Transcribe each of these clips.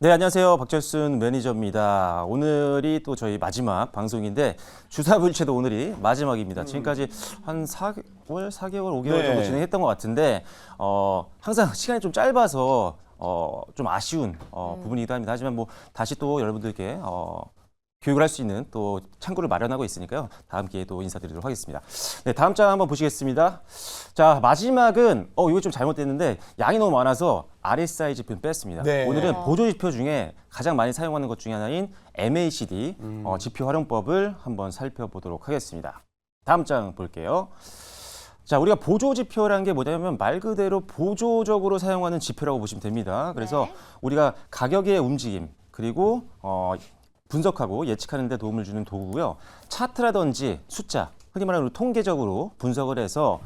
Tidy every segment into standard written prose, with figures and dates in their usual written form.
네, 안녕하세요. 박철순 매니저입니다. 오늘이 또 저희 마지막 방송인데 주사부일체도 오늘이 마지막입니다. 지금까지 한 4개월, 5개월 정도 진행했던 것 같은데 항상 시간이 좀 짧아서 좀 아쉬운 부분이기도 합니다. 하지만 뭐 다시 또 여러분들께 교육을 할 수 있는 또 창구를 마련하고 있으니까요. 다음 기회에 또 인사드리도록 하겠습니다. 네, 다음 장 한번 보시겠습니다. 자, 마지막은 이거 좀 잘못됐는데 양이 너무 많아서 RSI 지표는 뺐습니다. 네. 오늘은 보조 지표 중에 가장 많이 사용하는 것 중에 하나인 MACD 지표 활용법을 한번 살펴보도록 하겠습니다. 다음 장 볼게요. 자, 우리가 보조 지표라는 게 뭐냐면 말 그대로 보조적으로 사용하는 지표라고 보시면 됩니다. 그래서 우리가 가격의 움직임 그리고 분석하고 예측하는 데 도움을 주는 도구고요. 차트라든지 숫자, 흔히 말하는 통계적으로 분석을 해서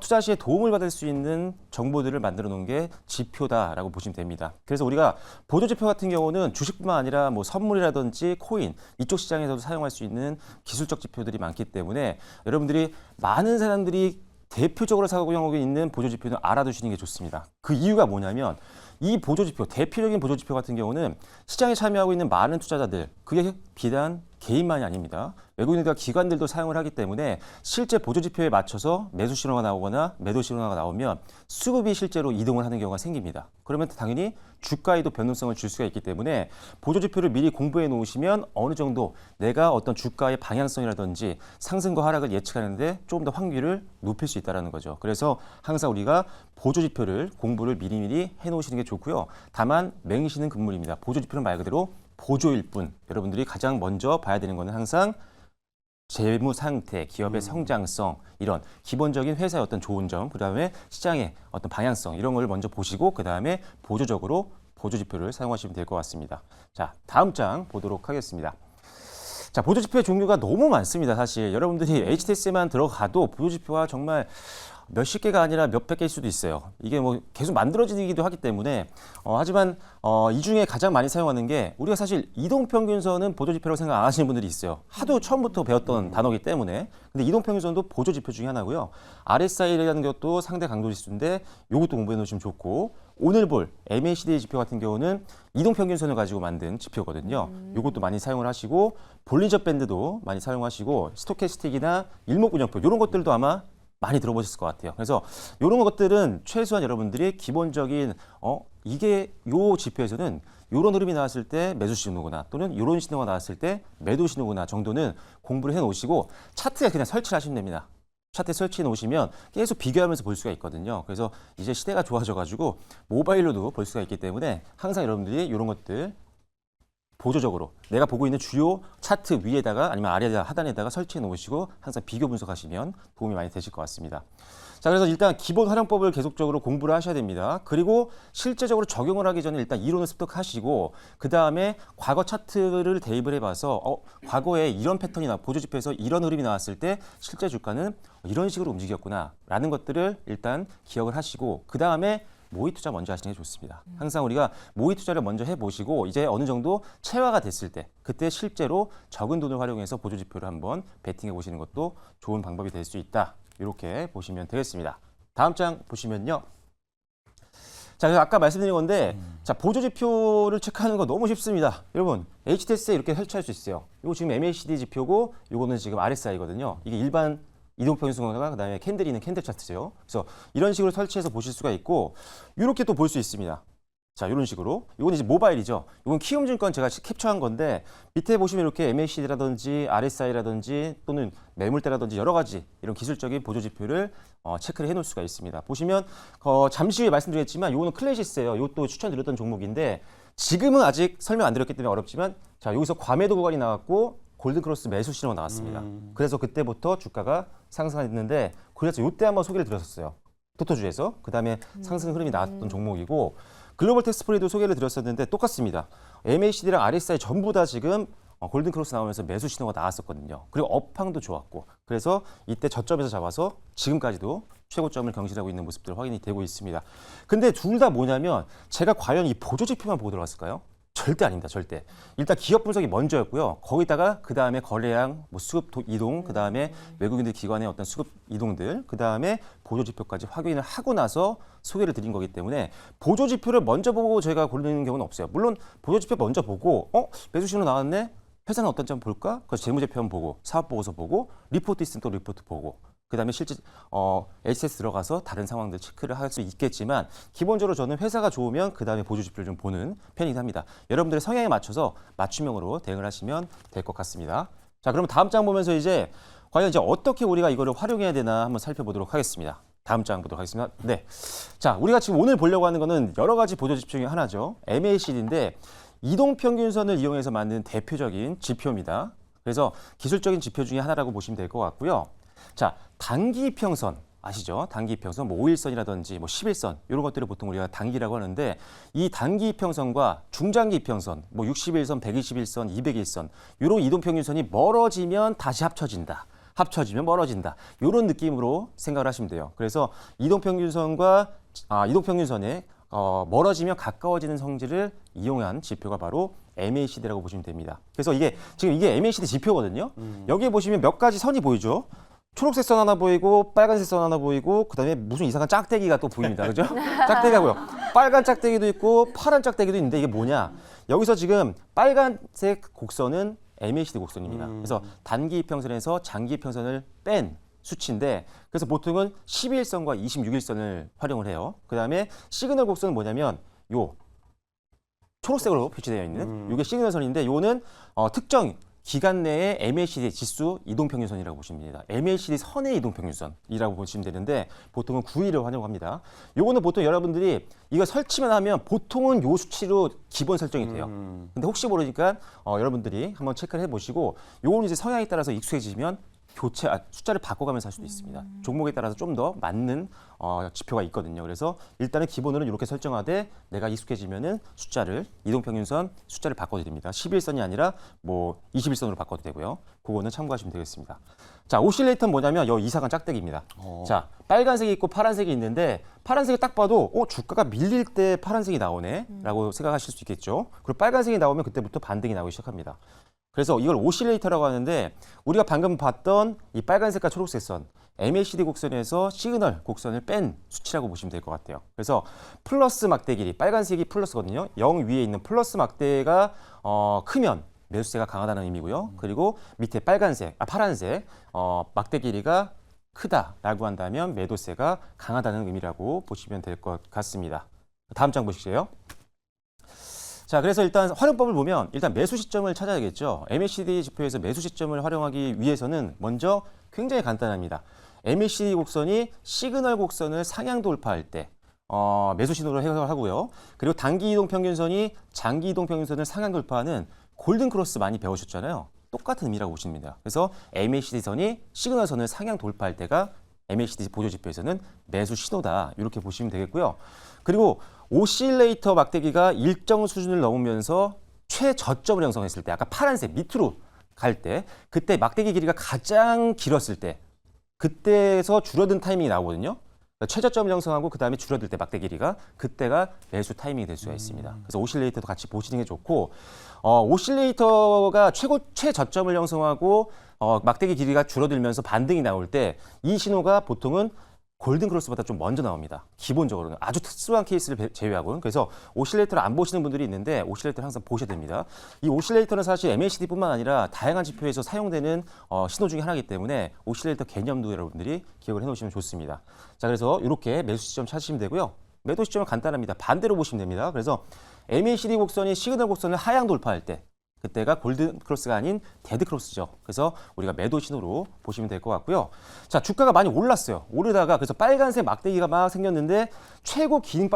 투자 시에 도움을 받을 수 있는 정보들을 만들어 놓은 게 지표다라고 보시면 됩니다. 그래서 우리가 보조 지표 같은 경우는 주식뿐만 아니라 뭐 선물이라든지 코인 이쪽 시장에서도 사용할 수 있는 기술적 지표들이 많기 때문에 여러분들이 많은 사람들이 대표적으로 사용하고 있는 보조 지표는 알아두시는 게 좋습니다. 그 이유가 뭐냐면 이 보조 지표, 대표적인 보조 지표 같은 경우는 시장에 참여하고 있는 많은 투자자들, 그게 비단 개인만이 아닙니다. 외국인들과 기관들도 사용을 하기 때문에 실제 보조 지표에 맞춰서 매수 신호가 나오거나 매도 신호가 나오면 수급이 실제로 이동을 하는 경우가 생깁니다. 그러면 당연히 주가에도 변동성을 줄 수가 있기 때문에 보조 지표를 미리 공부해 놓으시면 어느 정도 내가 어떤 주가의 방향성이라든지 상승과 하락을 예측하는데 조금 더 확률을 높일 수 있다는 거죠. 그래서 항상 우리가 보조 지표를 공부를 미리미리 해 놓으시는 게 좋고요. 다만 맹시는 금물입니다. 보조 지표는 말 그대로 보조일 뿐. 여러분들이 가장 먼저 봐야 되는 것은 항상 재무 상태, 기업의 성장성, 이런 기본적인 회사의 어떤 좋은 점, 그다음에 시장의 어떤 방향성 이런 걸 먼저 보시고 그다음에 보조적으로 보조 지표를 사용하시면 될 것 같습니다. 자, 다음 장 보도록 하겠습니다. 자, 보조 지표의 종류가 너무 많습니다. 사실 여러분들이 HTS에만 들어가도 보조 지표가 정말 몇십 개가 아니라 몇백 개일 수도 있어요. 이게 뭐 계속 만들어지기도 하기 때문에 하지만 이 중에 가장 많이 사용하는 게 우리가 사실 이동평균선은 보조지표라고 생각 안 하시는 분들이 있어요. 하도 처음부터 배웠던 단어이기 때문에. 근데 이동평균선도 보조지표 중에 하나고요. RSI라는 것도 상대 강도지수인데 이것도 공부해 놓으시면 좋고 오늘 볼 MACD 지표 같은 경우는 이동평균선을 가지고 만든 지표거든요. 이것도 많이 사용을 하시고 볼린저 밴드도 많이 사용하시고 스토캐스틱이나 일목균형표 이런 것들도 아마 많이 들어보셨을 것 같아요. 그래서 이런 것들은 최소한 여러분들이 기본적인 이게 요 지표에서는 이런 흐름이 나왔을 때 매수 신호구나 또는 이런 신호가 나왔을 때 매도 신호구나 정도는 공부를 해 놓으시고 차트에 그냥 설치를 하시면 됩니다. 차트에 설치해 놓으시면 계속 비교하면서 볼 수가 있거든요. 그래서 이제 시대가 좋아져가지고 모바일로도 볼 수가 있기 때문에 항상 여러분들이 이런 것들 보조적으로 내가 보고 있는 주요 차트 위에다가 아니면 아래에다가 하단에다가 설치해 놓으시고 항상 비교 분석하시면 도움이 많이 되실 것 같습니다. 자, 그래서 일단 기본 활용법을 계속적으로 공부를 하셔야 됩니다. 그리고 실제적으로 적용을 하기 전에 일단 이론을 습득하시고 그 다음에 과거 차트를 대입을 해봐서 과거에 이런 패턴이 보조 지표에서 이런 흐름이 나왔을 때 실제 주가는 이런 식으로 움직였구나 라는 것들을 일단 기억을 하시고 그 다음에 모의 투자 먼저 하시는 게 좋습니다. 항상 우리가 모의 투자를 먼저 해보시고 이제 어느 정도 체화가 됐을 때 그때 실제로 적은 돈을 활용해서 보조 지표를 한번 베팅해 보시는 것도 좋은 방법이 될 수 있다. 이렇게 보시면 되겠습니다. 다음 장 보시면요. 자, 그래서 아까 말씀드린 건데 자, 보조 지표를 체크하는 거 너무 쉽습니다. 여러분, HTS에 이렇게 설치할 수 있어요. 이거 지금 MACD 지표고 이거는 지금 RSI거든요. 이게 일반 이동평균선과 그다음에 캔들이 있는 캔들 차트죠. 그래서 이런 식으로 설치해서 보실 수가 있고 이렇게 또 볼 수 있습니다. 자, 이런 식으로. 이건 이제 모바일이죠. 이건 키움증권 제가 캡처한 건데 밑에 보시면 이렇게 MACD라든지 RSI라든지 또는 매물대라든지 여러 가지 이런 기술적인 보조 지표를 체크를 해놓을 수가 있습니다. 보시면 잠시 후에 말씀드렸지만 이거는 클래시스예요. 이것도 추천드렸던 종목인데 지금은 아직 설명 안 드렸기 때문에 어렵지만 자, 여기서 과매도 구간이 나왔고 골든크로스 매수 신호가 나왔습니다. 그래서 그때부터 주가가 상승했는데 그래서 이때 한번 소개를 드렸었어요. 토토주에서. 그다음에 상승 흐름이 나왔던 종목이고 글로벌 텍스프리도 소개를 드렸었는데 똑같습니다. MACD랑 RSI 전부 다 지금 골든크로스 나오면서 매수 신호가 나왔었거든요. 그리고 업황도 좋았고 그래서 이때 저점에서 잡아서 지금까지도 최고점을 경신하고 있는 모습들 확인이 되고 있습니다. 근데 둘 다 뭐냐면 제가 과연 이 보조 지표만 보고 들어갔을까요? 절대 아닙니다. 절대. 일단 기업 분석이 먼저였고요. 거기다가 그 다음에 거래량, 뭐 수급 이동, 그 다음에 외국인들 기관의 어떤 수급 이동들, 그 다음에 보조 지표까지 확인을 하고 나서 소개를 드린 거기 때문에 보조 지표를 먼저 보고 저희가 고르는 경우는 없어요. 물론 보조 지표 먼저 보고 매수 신호 나왔네. 회사는 어떤지 한번 볼까? 그래서 재무제표 한번 보고 사업 보고서 보고 리포트 있으면 또 리포트 보고. 그다음에 실제 HTS 들어가서 다른 상황들 체크를 할 수 있겠지만 기본적으로 저는 회사가 좋으면 그다음에 보조 지표를 좀 보는 편이긴 합니다. 여러분들의 성향에 맞춰서 맞춤형으로 대응을 하시면 될 것 같습니다. 자, 그러면 다음 장 보면서 이제 과연 이제 어떻게 우리가 이거를 활용해야 되나 한번 살펴보도록 하겠습니다. 다음 장 보도록 하겠습니다. 네. 자, 우리가 지금 오늘 보려고 하는 거는 여러 가지 보조 지표 중에 하나죠. MACD인데 이동평균선을 이용해서 만든 대표적인 지표입니다. 그래서 기술적인 지표 중에 하나라고 보시면 될 것 같고요. 자, 단기 이평선 아시죠? 단기 이평선, 뭐 5일선이라든지 뭐 10일선 이런 것들을 보통 우리가 단기라고 하는데 이 단기 이평선과 중장기 이평선, 뭐 60일선, 120일선, 200일선 이런 이동평균선이 멀어지면 다시 합쳐진다. 합쳐지면 멀어진다. 이런 느낌으로 생각을 하시면 돼요. 그래서 이동평균선과 이동평균선에 멀어지면 가까워지는 성질을 이용한 지표가 바로 MACD라고 보시면 됩니다. 그래서 이게 지금 이게 MACD 지표거든요. 여기에 보시면 몇 가지 선이 보이죠. 초록색 선 하나 보이고 빨간색 선 하나 보이고 그다음에 무슨 이상한 짝대기가 또 보입니다. 그죠? 짝대기하고요. 빨간 짝대기도 있고 파란 짝대기도 있는데 이게 뭐냐? 여기서 지금 빨간색 곡선은 MACD 곡선입니다. 그래서 단기 이평선에서 장기 이평선을 뺀 수치인데 그래서 보통은 12일선과 26일선을 활용을 해요. 그다음에 시그널 곡선은 뭐냐면 요 초록색으로 표시되어 있는 이게 시그널 선인데 요는 특정 기간 내의 MACD 지수 이동평균선이라고 보시면 됩니다. MACD 선의 이동평균선이라고 보시면 되는데 보통은 9일을 활용합니다. 요거는 보통 여러분들이 이거 설치만 하면 보통은 요 수치로 기본 설정이 돼요. 근데 혹시 모르니까 여러분들이 한번 체크를 해보시고 요거는 이제 성향에 따라서 익숙해지시면 숫자를 바꿔가면서 할 수도 있습니다. 종목에 따라서 좀 더 맞는 지표가 있거든요. 그래서 일단은 기본으로는 이렇게 설정하되 내가 익숙해지면은 이동평균선 숫자를 바꿔도 됩니다. 11선이 아니라 뭐 21선으로 바꿔도 되고요. 그거는 참고하시면 되겠습니다. 자, 오실레이터는 뭐냐면 요 이상한 짝대기입니다. 자, 빨간색이 있고 파란색이 있는데 파란색을 딱 봐도 주가가 밀릴 때 파란색이 나오네 라고 생각하실 수 있겠죠. 그리고 빨간색이 나오면 그때부터 반등이 나오기 시작합니다. 그래서 이걸 오실레이터라고 하는데 우리가 방금 봤던 이 빨간색과 초록색 선 MACD 곡선에서 시그널 곡선을 뺀 수치라고 보시면 될 것 같아요. 그래서 플러스 막대 길이 빨간색이 플러스거든요. 0 위에 있는 플러스 막대가 크면 매수세가 강하다는 의미고요. 그리고 밑에 파란색 막대 길이가 크다라고 한다면 매도세가 강하다는 의미라고 보시면 될 것 같습니다. 다음 장 보시죠. 자, 그래서 일단 활용법을 보면 일단 매수 시점을 찾아야겠죠. MACD 지표에서 매수 시점을 활용하기 위해서는 먼저 굉장히 간단합니다. MACD 곡선이 시그널 곡선을 상향 돌파할 때 매수 신호를 해석하고요. 그리고 단기 이동 평균선이 장기 이동 평균선을 상향 돌파하는 골든 크로스 많이 배우셨잖아요. 똑같은 의미라고 보시면 됩니다. 그래서 MACD 선이 시그널 선을 상향 돌파할 때가 MACD 보조 지표에서는 매수 신호다. 이렇게 보시면 되겠고요. 그리고 오실레이터 막대기가 일정 수준을 넘으면서 최저점을 형성했을 때, 아까 파란색 밑으로 갈 때, 그때 막대기 길이가 가장 길었을 때, 그때에서 줄어든 타이밍이 나오거든요. 그러니까 최저점을 형성하고 그 다음에 줄어들 때 막대 길이가 그때가 매수 타이밍이 될 수가 있습니다. 그래서 오실레이터도 같이 보시는 게 좋고 오실레이터가 최저점을 형성하고 막대기 길이가 줄어들면서 반등이 나올 때 이 신호가 보통은 골든 크로스보다 좀 먼저 나옵니다. 기본적으로는 아주 특수한 케이스를 제외하고는. 그래서 오실레이터를 안 보시는 분들이 있는데 오실레이터를 항상 보셔야 됩니다. 이 오실레이터는 사실 MACD뿐만 아니라 다양한 지표에서 사용되는 신호 중에 하나이기 때문에 오실레이터 개념도 여러분들이 기억을 해놓으시면 좋습니다. 자, 그래서 이렇게 매수 시점 찾으시면 되고요. 매도 시점은 간단합니다. 반대로 보시면 됩니다. 그래서 MACD 곡선이 시그널 곡선을 하향 돌파할 때 그때가 골든 크로스가 아닌 데드 크로스죠. 그래서 우리가 매도 신호로 보시면 될 것 같고요. 자, 주가가 많이 올랐어요. 오르다가 그래서 빨간색 막대기가 막 생겼는데 최고 긴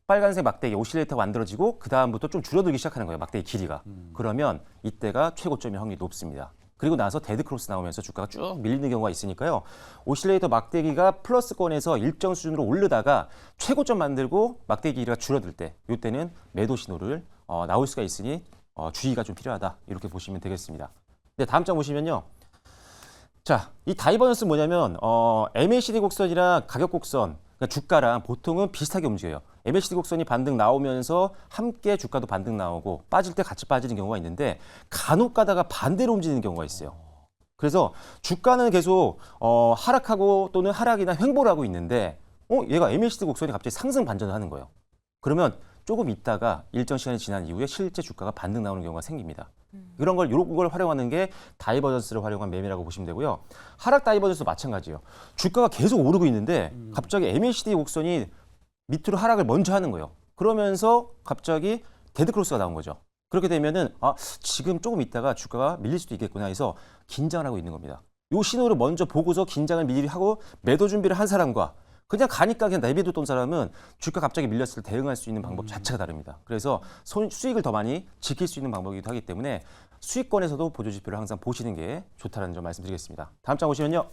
빨간색 막대기 오실레이터가 만들어지고 그 다음부터 좀 줄어들기 시작하는 거예요. 막대기 길이가. 그러면 이때가 최고점의 확률이 높습니다. 그리고 나서 데드 크로스 나오면서 주가가 쭉 밀리는 경우가 있으니까요. 오실레이터 막대기가 플러스권에서 일정 수준으로 오르다가 최고점 만들고 막대기 길이가 줄어들 때 이때는 매도 신호를 나올 수가 있으니 주의가 좀 필요하다. 이렇게 보시면 되겠습니다. 네, 다음 장 보시면요. 자, 이 다이버전스 뭐냐면 MACD 곡선이랑 가격 곡선 그러니까 주가랑 보통은 비슷하게 움직여요. MACD 곡선이 반등 나오면서 함께 주가도 반등 나오고 빠질 때 같이 빠지는 경우가 있는데 간혹 가다가 반대로 움직이는 경우가 있어요. 그래서 주가는 계속 하락하고 또는 하락이나 횡보를 하고 있는데 얘가 MACD 곡선이 갑자기 상승 반전을 하는 거예요. 그러면 조금 있다가 일정 시간이 지난 이후에 실제 주가가 반등 나오는 경우가 생깁니다. 이런 걸 활용하는 게 다이버전스를 활용한 매매라고 보시면 되고요. 하락 다이버전스도 마찬가지예요. 주가가 계속 오르고 있는데 갑자기 MACD 곡선이 밑으로 하락을 먼저 하는 거예요. 그러면서 갑자기 데드크로스가 나온 거죠. 그렇게 되면은 지금 조금 있다가 주가가 밀릴 수도 있겠구나 해서 긴장을 하고 있는 겁니다. 이 신호를 먼저 보고서 긴장을 미리 하고 매도 준비를 한 사람과 그냥 가니까 그냥 내비두던 사람은 주가 갑자기 밀렸을 때 대응할 수 있는 방법 자체가 다릅니다. 그래서 수익을 더 많이 지킬 수 있는 방법이기도 하기 때문에 수익권에서도 보조지표를 항상 보시는 게 좋다는 점 말씀드리겠습니다. 다음 장 보시면요.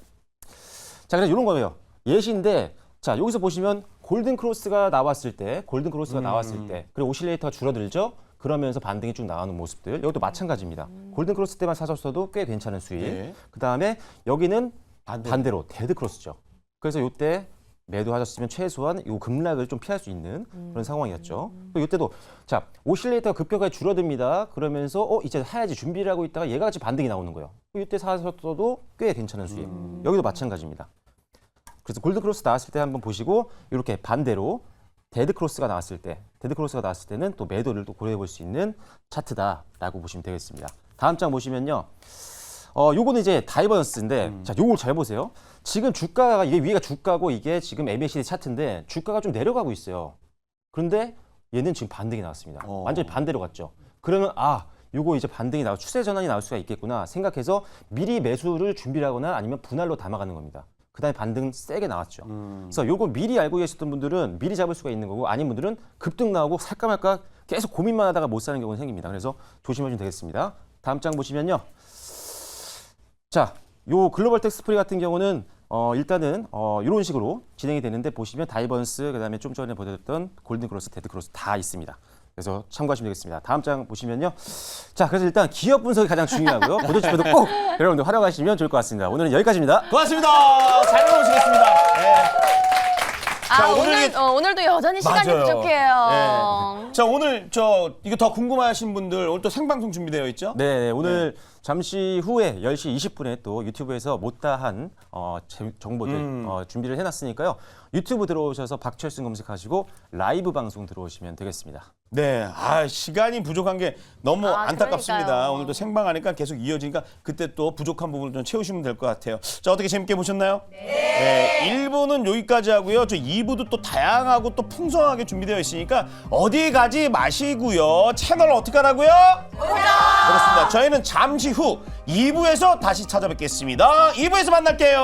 자, 그래서 이런 거예요. 예시인데 자, 여기서 보시면 골든 크로스가 나왔을 때 그리고 오실레이터가 줄어들죠. 그러면서 반등이 쭉 나오는 모습들. 이것도 마찬가지입니다. 골든 크로스 때만 사셨어도 꽤 괜찮은 수익. 네. 그다음에 여기는 반대로 데드 크로스죠. 그래서 이때 매도하셨으면 최소한 이 급락을 좀 피할 수 있는 그런 상황이었죠. 또 이때도 자, 오실레이터가 급격하게 줄어듭니다. 그러면서 이제 사야지 준비를 하고 있다가 얘가 같이 반등이 나오는 거예요. 이때 사셨어도 꽤 괜찮은 수익. 여기도 마찬가지입니다. 그래서 골든 크로스 나왔을 때 한번 보시고 이렇게 반대로 데드 크로스가 나왔을 때는 또 매도를 또 고려해 볼 수 있는 차트다라고 보시면 되겠습니다. 다음 장 보시면요. 요거는 이제 다이버전스인데 자, 요걸 잘 보세요. 지금 주가가 이게 위가 주가고 이게 지금 MACD 차트인데 주가가 좀 내려가고 있어요. 그런데 얘는 지금 반등이 나왔습니다. 완전히 반대로 갔죠. 그러면 요거 이제 반등이 나와 추세 전환이 나올 수가 있겠구나 생각해서 미리 매수를 준비를 하거나 아니면 분할로 담아가는 겁니다. 그다음에 반등 세게 나왔죠. 그래서 요거 미리 알고 계셨던 분들은 미리 잡을 수가 있는 거고 아닌 분들은 급등 나오고 살까 말까 계속 고민만 하다가 못 사는 경우가 생깁니다. 그래서 조심하시면 되겠습니다. 다음 장 보시면요. 자, 요 글로벌 텍스프리 같은 경우는 일단은 이런 식으로 진행이 되는데 보시면 다이버전스 그다음에 좀 전에 보여드렸던 골든 크로스, 데드 크로스 다 있습니다. 그래서 참고하시면 되겠습니다. 다음 장 보시면요. 자, 그래서 일단 기업 분석이 가장 중요하고요. 보조지표도 꼭 여러분들 활용하시면 좋을 것 같습니다. 오늘은 여기까지입니다. 고맙습니다. 잘 들어오시겠습니다. 자, 오늘도 여전히 시간이 맞아요. 부족해요. 네. 자, 오늘 이거 더 궁금하신 분들 오늘 또 생방송 준비되어 있죠? 네, 오늘 잠시 후에 10시 20분에 또 유튜브에서 못다한 정보들 준비를 해놨으니까요. 유튜브 들어오셔서 박철순 검색하시고 라이브 방송 들어오시면 되겠습니다. 네, 시간이 부족한 게 너무 안타깝습니다. 그러니까요. 오늘도 생방하니까 계속 이어지니까 그때 또 부족한 부분을 좀 채우시면 될 것 같아요. 자, 어떻게 재밌게 보셨나요? 네. 1부는 여기까지 하고요. 저 2부도 또 다양하고 또 풍성하게 준비되어 있으니까 어디 가지 마시고요. 채널 어떻게 하라고요? 그렇습니다. 저희는 잠시 후 2부에서 다시 찾아뵙겠습니다. 2부에서 만날게요.